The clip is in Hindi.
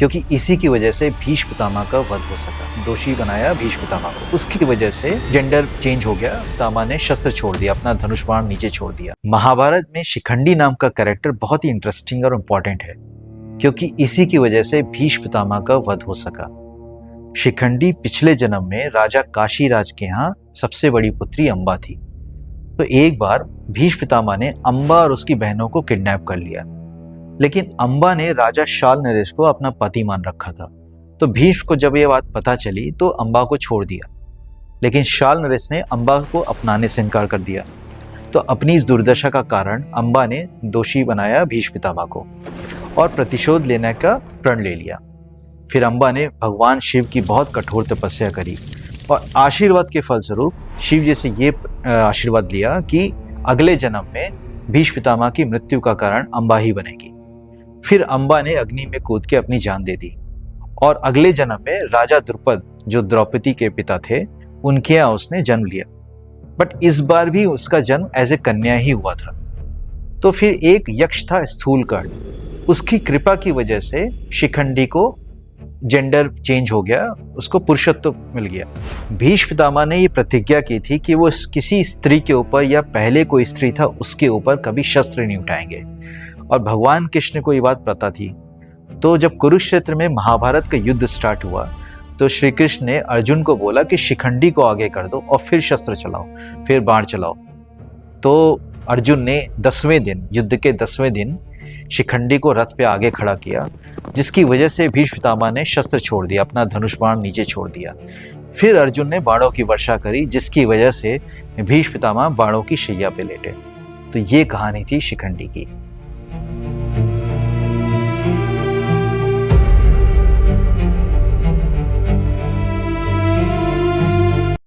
क्योंकि इसी की वजह से भीष्म पितामह का वध हो सका। दोषी बनाया भीष्म पितामह को, उसकी वजह से जेंडर चेंज हो गया। पितामह ने शस्त्र छोड़ दिया, अपना धनुष बाण नीचे छोड़ दिया। महाभारत में शिखंडी नाम का कैरेक्टर बहुत ही इंटरेस्टिंग और इम्पोर्टेंट है, क्योंकि इसी की वजह से भीष्म पितामह का वध हो सका। शिखंडी पिछले जन्म में राजा काशीराज के यहाँ सबसे बड़ी पुत्री अंबा थी। तो एक बार भीष्म पितामह ने अंबा और उसकी बहनों को किडनैप कर लिया, लेकिन अंबा ने राजा शाल नरेश को अपना पति मान रखा था। तो भीष्म को जब यह बात पता चली तो अंबा को छोड़ दिया, लेकिन शाल नरेश ने अंबा को अपनाने से इनकार कर दिया। तो अपनी इस दुर्दशा का कारण अंबा ने दोषी बनाया भीष्म पितामह को और प्रतिशोध लेने का प्रण ले लिया। फिर अंबा ने भगवान शिव की बहुत कठोर तपस्या करी और आशीर्वाद के फलस्वरूप शिव जी से ये आशीर्वाद लिया कि अगले जन्म में भीष्म पितामह की मृत्यु का कारण अंबा ही बनेगी। फिर अंबा ने अग्नि में कूद के अपनी जान दे दी और अगले जन्म में राजा द्रुपद, जो द्रौपदी के पिता थे, उनके यहाँ उसने जन्म लिया। बट इस बार भी उसका जन्म एज ए कन्या ही हुआ था। तो फिर एक यक्ष था स्थूलकर्ण, उसकी कृपा की वजह से शिखंडी को जेंडर चेंज हो गया, उसको पुरुषत्व मिल गया। भीष्म पितामह ने ये प्रतिज्ञा की थी कि वो किसी स्त्री के ऊपर या पहले कोई स्त्री था उसके ऊपर कभी शस्त्र नहीं उठाएंगे, और भगवान कृष्ण को ये बात पता थी। तो जब कुरुक्षेत्र में महाभारत का युद्ध स्टार्ट हुआ तो श्री कृष्ण ने अर्जुन को बोला कि शिखंडी को आगे कर दो और फिर शस्त्र चलाओ, फिर बाण चलाओ। तो अर्जुन ने 10वें दिन, युद्ध के 10वें दिन शिखंडी को रथ पे आगे खड़ा किया, जिसकी वजह से भीष्म पितामह ने शस्त्र छोड़ दिया, अपना धनुष बाण नीचे छोड़ दिया। फिर अर्जुन ने बाणों की वर्षा करी, जिसकी वजह से भीष्म पितामह बाणों की शैया पे लेटे। तो ये कहानी थी शिखंडी की।